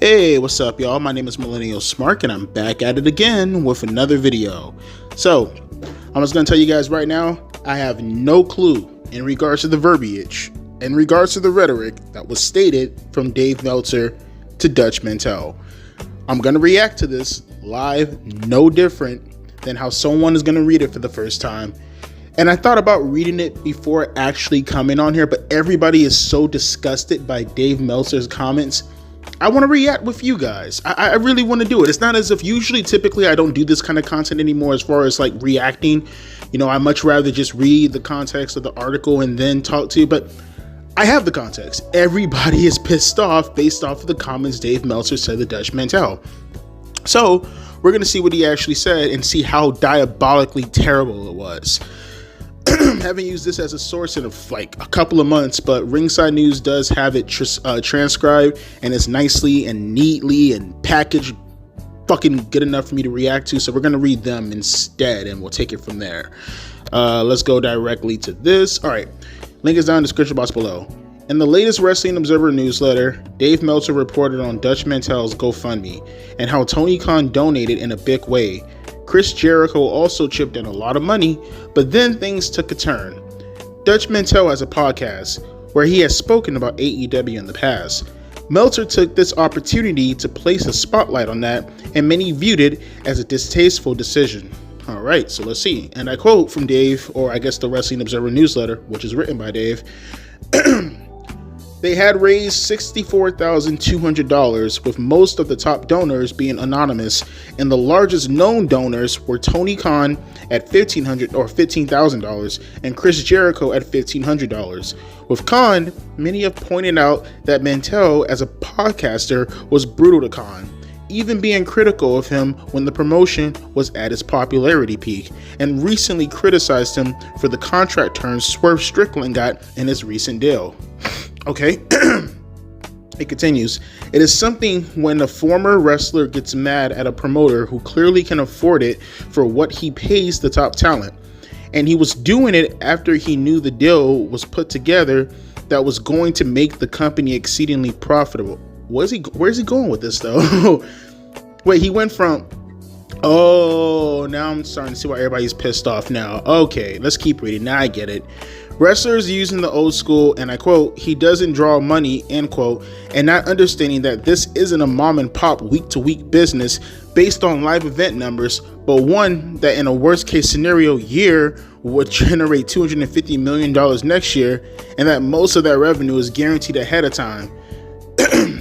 Hey, what's up, y'all? My name is Millennial Smark, and I'm back at it again with another video. So, I'm just going to tell you guys right now, I have no clue in regards to the verbiage, in regards to the rhetoric that was stated from Dave Meltzer to Dutch Mantel. I'm going to react to this live, no different than how someone is going to read it for the first time. And I thought about reading it before actually coming on here, but everybody is so disgusted by Dave Meltzer's comments. I want to react with you guys. I really want to do it. It's not as if typically I don't do this kind of content anymore as far as like reacting. You know, I much rather just read the context of the article and then talk to you, but I have the context. Everybody is pissed off based off of the comments Dave Meltzer said to Dutch Mantel. So we're going to see what he actually said and see how diabolically terrible it was. Haven't used this as a source in like a couple of months, but Ringside News does have it transcribed, and it's nicely and neatly and packaged fucking good enough for me to react to. So we're going to read them instead, and we'll take it from there. Let's go directly to this. All right. Link is down in the description box below. In the latest Wrestling Observer newsletter, Dave Meltzer reported on Dutch Mantel's GoFundMe and how Tony Khan donated in a big way. Chris Jericho also chipped in a lot of money, but then things took a turn. Dutch Mantel has a podcast where he has spoken about AEW in the past. Meltzer took this opportunity to place a spotlight on that, and many viewed it as a distasteful decision. All right, so let's see. And I quote from Dave, or I guess the Wrestling Observer newsletter, which is written by Dave. They had raised $64,200, with most of the top donors being anonymous, and the largest known donors were Tony Khan at $1,500 or $15,000 and Chris Jericho at $1,500. With Khan, many have pointed out that Mantel, as a podcaster, was brutal to Khan, even being critical of him when the promotion was at its popularity peak, and recently criticized him for the contract terms Swerve Strickland got in his recent deal. Okay, it continues. It is something when a former wrestler gets mad at a promoter who clearly can afford it for what he pays the top talent. And he was doing it after he knew the deal was put together that was going to make the company exceedingly profitable. Where's he going with this though? Wait, he went from, oh, now I'm starting to see why everybody's pissed off now. Okay, let's keep reading. Now I get it. Wrestlers using the old school, and I quote, he doesn't draw money, end quote, and not understanding that this isn't a mom and pop week to week business based on live event numbers, but one that in a worst case scenario year would generate $250 million next year, and that most of that revenue is guaranteed ahead of time.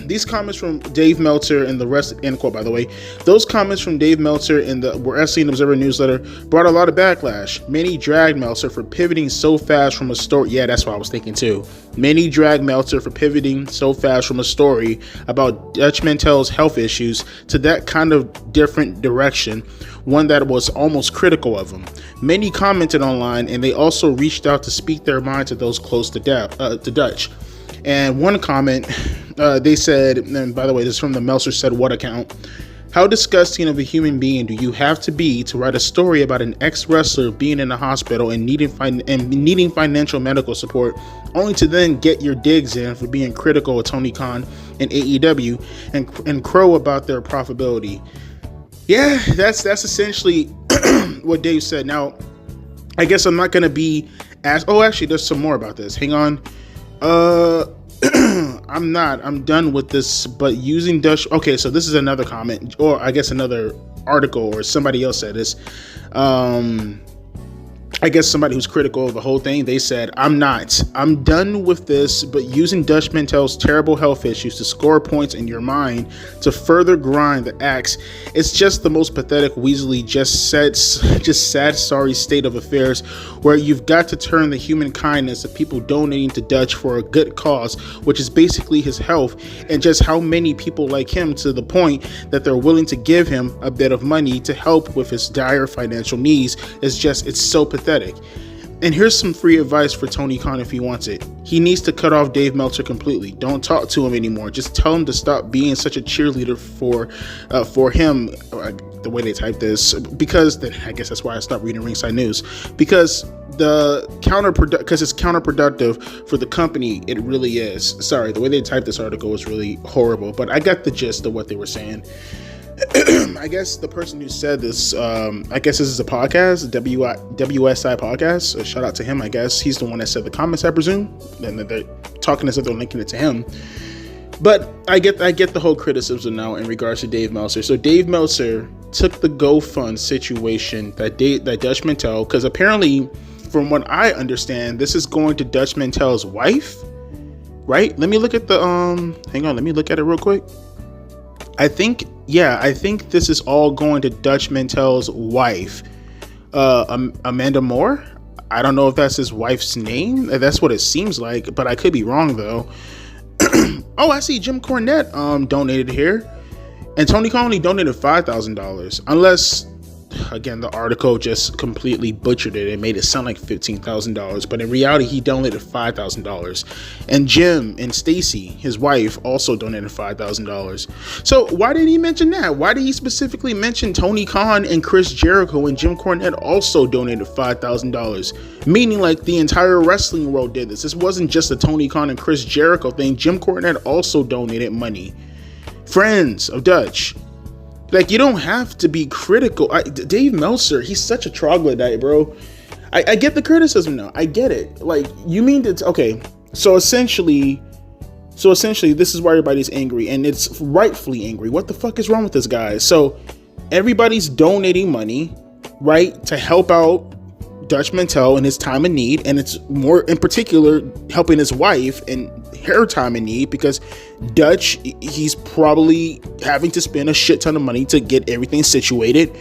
These comments from Dave Meltzer in the rest, end quote, by the way, those comments from Dave Meltzer in the Wrestling Observer newsletter brought a lot of backlash. Many dragged Meltzer for pivoting so fast from a story. Yeah, that's what I was thinking too. Many dragged Meltzer for pivoting so fast from a story about Dutch Mantel's health issues to that kind of different direction, one that was almost critical of him. Many commented online, and they also reached out to speak their mind to those close to Dutch. And one comment, they said, and by the way, this is from the Meltzer Said What account. How disgusting of a human being do you have to be to write a story about an ex-wrestler being in a hospital and needing financial medical support, only to then get your digs in for being critical of Tony Khan and AEW and crow about their profitability? Yeah, that's essentially what Dave said. Now, I guess I'm not going to be as... Oh, actually, there's some more about this. Hang on. I'm done with this, but using Dutch. Okay, so this is another comment, or I guess another article, or somebody else said this. I guess somebody who's critical of the whole thing, they said, I'm done with this, but using Dutch Mantel's terrible health issues to score points in your mind to further grind the axe. It's just the most pathetic, Weasley just sad, sorry state of affairs where you've got to turn the human kindness of people donating to Dutch for a good cause, which is basically his health, and just how many people like him to the point that they're willing to give him a bit of money to help with his dire financial needs. It's so pathetic. And here's some free advice for Tony Khan if he wants it. He needs to cut off Dave Meltzer completely. Don't talk to him anymore. Just tell him to stop being such a cheerleader for him. The way they type this, because I guess that's why I stopped reading Ringside News, because it's counterproductive for the company. It really is. Sorry, the way they typed this article was really horrible, but I got the gist of what they were saying. I guess the person who said this, I guess this is a podcast, WSI podcast. So shout out to him. I guess he's the one that said the comments, I presume. And they're talking as if they're linking it to him. But I get the whole criticism now in regards to Dave Meltzer. So Dave Meltzer took the GoFund situation that Dutch Mantel, because apparently, from what I understand, this is going to Dutch Mantel's wife, right? Let me look at the hang on, let me look at it real quick. I think this is all going to Dutch Mantel's wife, Amanda Moore. I don't know if that's his wife's name. That's what it seems like, but I could be wrong though. Oh, I see Jim Cornette donated here, and Tony Khan only donated $5,000, unless, again, the article just completely butchered it and made it sound like $15,000, but in reality he donated $5,000. And Jim and Stacy, his wife, also donated $5,000. So why didn't he mention that? Why did he specifically mention Tony Khan and Chris Jericho and Jim Cornette also donated $5,000? Meaning like the entire wrestling world did this. This wasn't just a Tony Khan and Chris Jericho thing. Jim Cornette also donated money. Friends of Dutch. Like, you don't have to be critical. Dave Meltzer, he's such a troglodyte, bro. I get the criticism now. I get it. Like, you mean to... Okay, so essentially, this is why everybody's angry, and it's rightfully angry. What the fuck is wrong with this guy? So, everybody's donating money, right, to help out Dutch Mantel in his time of need, and it's more in particular helping his wife in her time of need, because Dutch, he's probably having to spend a shit ton of money to get everything situated,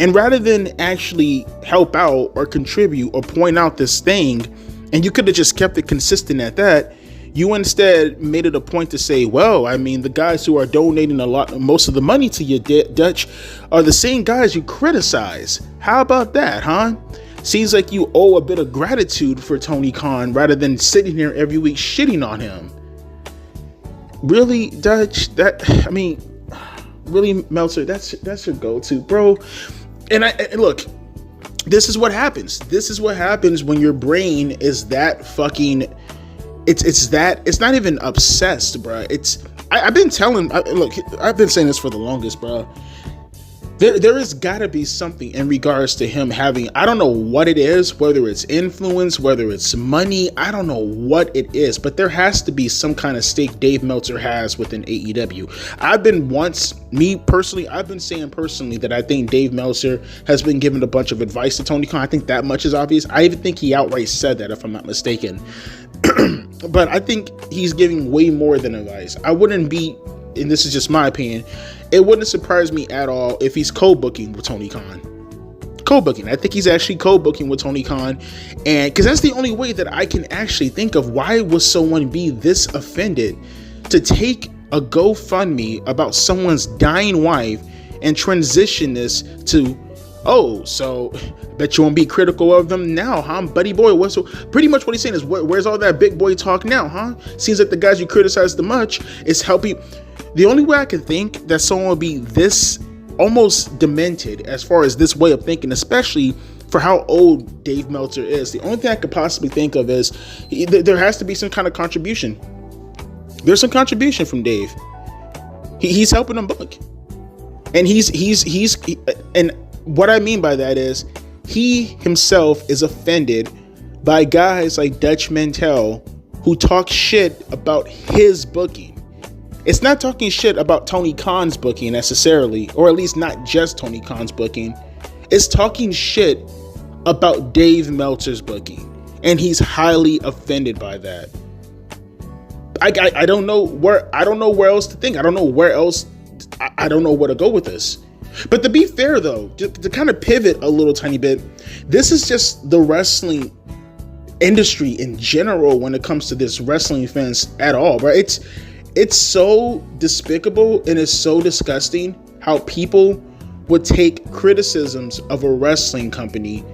and rather than actually help out or contribute or point out this thing, and you could have just kept it consistent at that, you instead made it a point to say, well, I mean, the guys who are donating most of the money to you, Dutch, are the same guys you criticize. How about that, huh? Seems like you owe a bit of gratitude for Tony Khan rather than sitting here every week shitting on him. Really, Dutch? Really, Meltzer? That's your go-to, bro. And look, this is what happens. This is what happens when your brain is that fucking. It's not even obsessed, bro. I've been saying this for the longest, bro. There has got to be something in regards to him having, I don't know what it is, whether it's influence, whether it's money, I don't know what it is, but there has to be some kind of stake Dave Meltzer has within AEW. I've been saying personally that I think Dave Meltzer has been given a bunch of advice to Tony Khan. I think that much is obvious. I even think he outright said that, if I'm not mistaken. But I think he's giving way more than advice. I wouldn't be, and this is just my opinion, it wouldn't surprise me at all if he's co-booking with Tony Khan. Co-booking. I think he's actually co-booking with Tony Khan, and because that's the only way that I can actually think of. Why would someone be this offended to take a GoFundMe about someone's dying wife and transition this to, oh, so bet you won't be critical of them now, huh, buddy boy? Pretty much what he's saying is, where's all that big boy talk now, huh? Seems like the guys you criticize the much is helping. The only way I can think that someone would be this almost demented as far as this way of thinking, especially for how old Dave Meltzer is, the only thing I could possibly think of is there has to be some kind of contribution. There's some contribution from Dave. He's helping them book, and and what I mean by that is he himself is offended by guys like Dutch Mantel who talk shit about his booking. It's not talking shit about Tony Khan's booking necessarily, or at least not just Tony Khan's booking. It's talking shit about Dave Meltzer's booking, and he's highly offended by that. I don't know where else to think. I don't know where else. I don't know where to go with this. But to be fair, though, to kind of pivot a little tiny bit, this is just the wrestling industry in general when it comes to this wrestling fans at all, right? It's so despicable and it's so disgusting how people would take criticisms of a wrestling company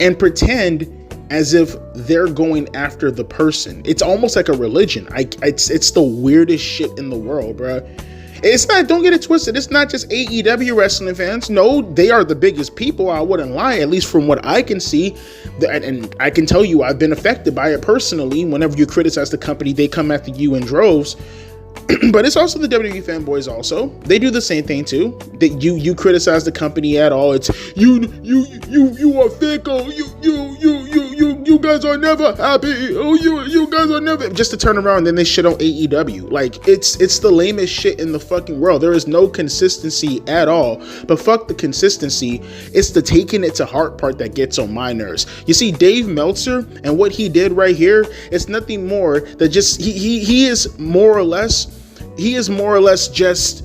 and pretend as if they're going after the person. It's almost like a religion. It's the weirdest shit in the world, bro. It's not, don't get it twisted, it's not just AEW wrestling fans. No, they are the biggest people, I wouldn't lie, at least from what I can see. And I can tell you, I've been affected by it personally. Whenever you criticize the company, they come after you in droves. But it's also the WWE fanboys also. They do the same thing too. That you criticize the company at all, it's you are fickle, you guys are never happy, oh you guys are never, just to turn around and then they shit on AEW. Like it's the lamest shit in the fucking world. There is no consistency at all. But fuck the consistency, it's the taking it to heart part that gets on my nerves. You see, Dave Meltzer and what he did right here, it's nothing more than just he is more or less just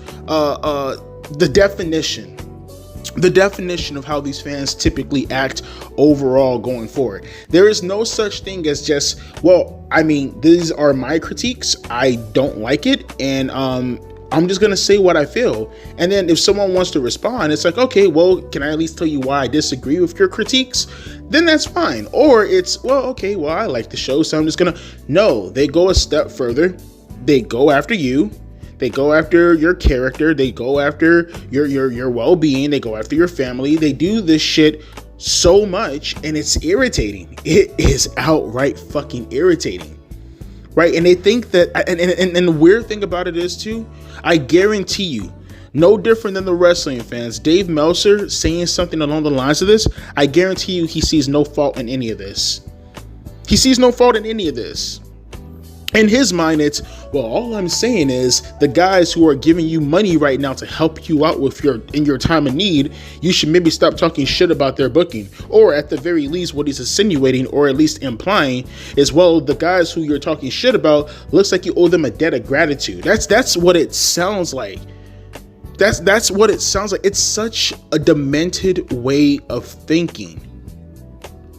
the definition of how these fans typically act overall going forward. There is no such thing as just, well, I mean, these are my critiques, I don't like it, and I'm just gonna say what I feel. And then if someone wants to respond, it's like, okay, well, can I at least tell you why I disagree with your critiques? Then that's fine. Or it's, well, okay, well, I like the show, so I'm just gonna, no, they go a step further. They go after you. They go after your character. They go after your well-being. They go after your family. They do this shit so much, and it's irritating. It is outright fucking irritating, right? And they think that, and the weird thing about it is too, I guarantee you, no different than the wrestling fans, Dave Meltzer saying something along the lines of this, I guarantee you he sees no fault in any of this. He sees no fault in any of this. In his mind, it's, well, all I'm saying is the guys who are giving you money right now to help you out with in your time of need, you should maybe stop talking shit about their booking. Or at the very least, what he's insinuating or at least implying is, well, the guys who you're talking shit about, looks like you owe them a debt of gratitude. That's what it sounds like. That's what it sounds like. It's such a demented way of thinking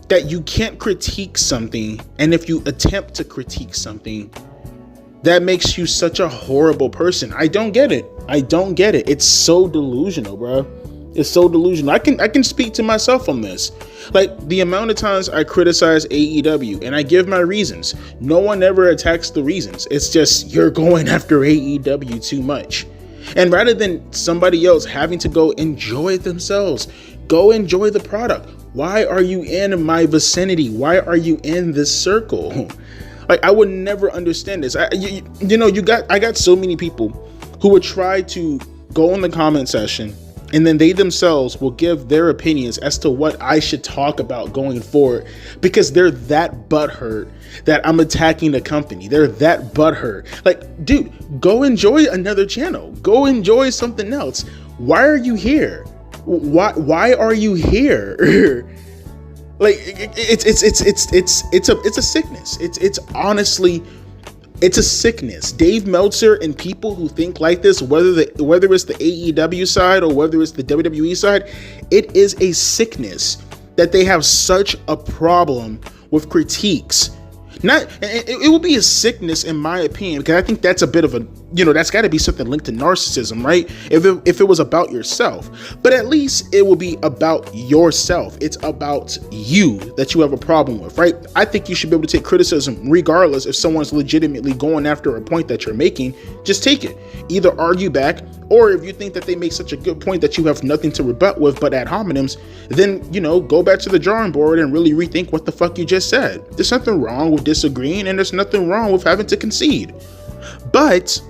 that you can't critique something, and if you attempt to critique something, that makes you such a horrible person. I don't get it. It's so delusional, bro. It's so delusional. I can speak to myself on this. Like, the amount of times I criticize AEW and I give my reasons, no one ever attacks the reasons. It's just, you're going after AEW too much. And rather than somebody else having to go enjoy it themselves, go enjoy the product. Why are you in my vicinity? Why are you in this circle? Like, I would never understand this. I got so many people who would try to go in the comment section, and then they themselves will give their opinions as to what I should talk about going forward, because they're that butthurt that I'm attacking the company. They're that butthurt. Like, dude, go enjoy another channel. Go enjoy something else. Why are you here? Why are you here? Like, it's a sickness. It's honestly, it's a sickness. Dave Meltzer and people who think like this, whether it's the AEW side or whether it's the WWE side, it is a sickness that they have such a problem with critiques. It will be a sickness in my opinion, because I think that's a bit of a, that's got to be something linked to narcissism, right? If it was about yourself, but at least it will be about yourself. It's about you that you have a problem with, right? I think you should be able to take criticism regardless. If someone's legitimately going after a point that you're making, just take it. Either argue back, or if you think that they make such a good point that you have nothing to rebut with but ad hominems, then, go back to the drawing board and really rethink what the fuck you just said. There's nothing wrong with disagreeing, and there's nothing wrong with having to concede. But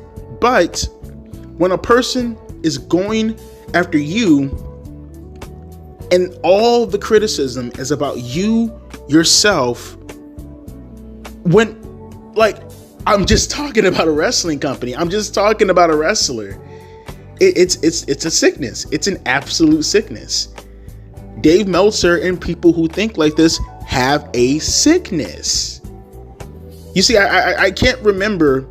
when a person is going after you and all the criticism is about you, yourself, when, like, I'm just talking about a wrestling company, I'm just talking about a wrestler, it's a sickness. It's an absolute sickness. Dave Meltzer and people who think like this have a sickness. You see, I can't remember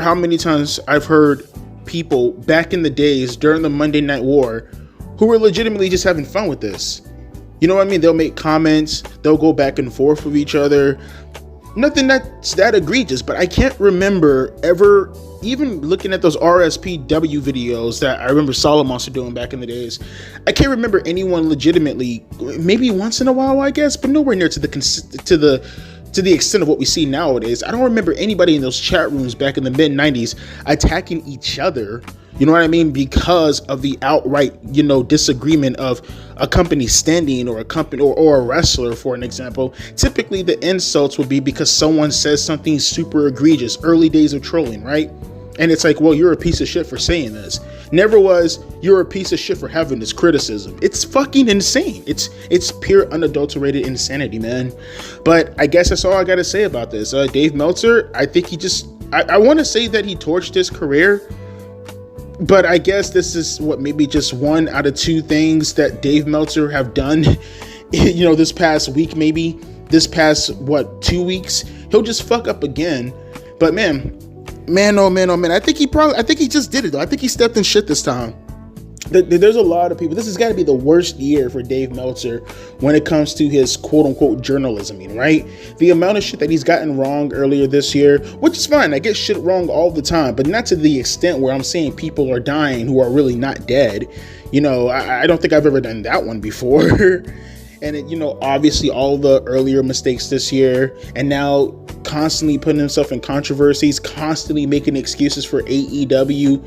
how many times I've heard people back in the days during the Monday Night War who were legitimately just having fun with this. You know what I mean? They'll make comments, they'll go back and forth with each other. Nothing that's that egregious, but I can't remember ever even looking at those RSPW videos that I remember Solomonster doing back in the days. I can't remember anyone legitimately, maybe once in a while, I guess, but nowhere near to the extent of what we see nowadays. I don't remember anybody in those chat rooms back in the mid 90s attacking each other, you know what I mean, because of the outright, disagreement of a company standing or a company or a wrestler, for an example. Typically the insults would be because someone says something super egregious, early days of trolling, right? And it's like, well, you're a piece of shit for saying this. Never was, you're a piece of shit for having this criticism. It's fucking insane. It's pure unadulterated insanity, man. But I guess that's all I gotta say about this. Dave Meltzer, I think I want to say that he torched his career, but I guess this is maybe just one out of two things that Dave Meltzer have done, this past week, maybe this past 2 weeks. He'll just fuck up again. But man, oh man, I think he just did it though. I think he stepped in shit this time. There's a lot of people. This has got to be the worst year for Dave Meltzer when it comes to his quote unquote journalism, right? The amount of shit that he's gotten wrong earlier this year, which is fine. I get shit wrong all the time, but not to the extent where I'm saying people are dying who are really not dead. I don't think I've ever done that one before. And obviously all the earlier mistakes this year, and now constantly putting himself in controversies, constantly making excuses for AEW.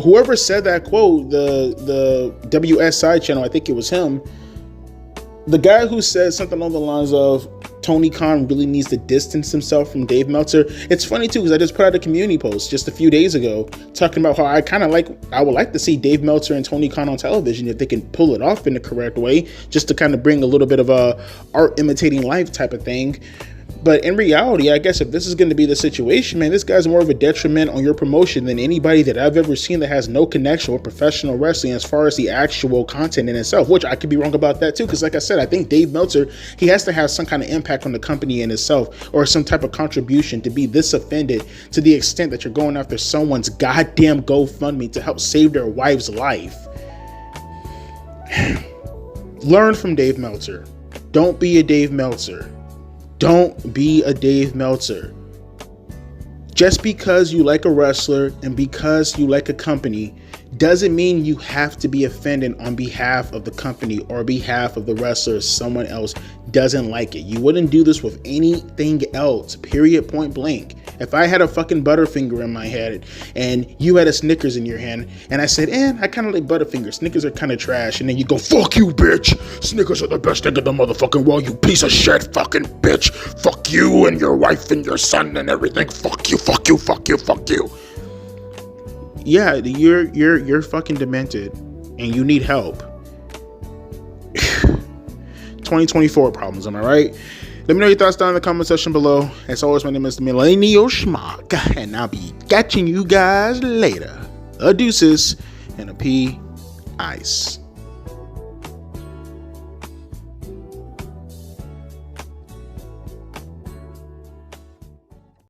Whoever said that quote, the WS side channel, I think it was him, the guy who said something along the lines of Tony Khan really needs to distance himself from Dave Meltzer. It's funny too, because I just put out a community post just a few days ago talking about how I would like to see Dave Meltzer and Tony Khan on television if they can pull it off in the correct way, just to kind of bring a little bit of a art imitating life type of thing. But in reality, I guess if this is going to be the situation, man, this guy's more of a detriment on your promotion than anybody that I've ever seen that has no connection with professional wrestling as far as the actual content in itself, which I could be wrong about that too. Because like I said, I think Dave Meltzer, he has to have some kind of impact on the company in itself or some type of contribution to be this offended to the extent that you're going after someone's goddamn GoFundMe to help save their wife's life. Learn from Dave Meltzer. Don't be a Dave Meltzer. Don't be a Dave Meltzer. Just because you like a wrestler and because you like a company doesn't mean you have to be offended on behalf of the company or behalf of the wrestler. Someone else doesn't like it. You wouldn't do this with anything else, period, point blank. If I had a fucking Butterfinger in my head and you had a Snickers in your hand and I said, I kind of like Butterfinger. Snickers are kind of trash. And then you go, fuck you, bitch. Snickers are the best thing in the motherfucking world, you piece of shit, fucking bitch. Fuck you and your wife and your son and everything. Fuck you, fuck you, fuck you, fuck you. Yeah, you're fucking demented and you need help. 2024 problems, am I right? Let me know your thoughts down in the comment section below. As always, my name is the Millennial Schmuck, and I'll be catching you guys later. A deuces and a pea ice.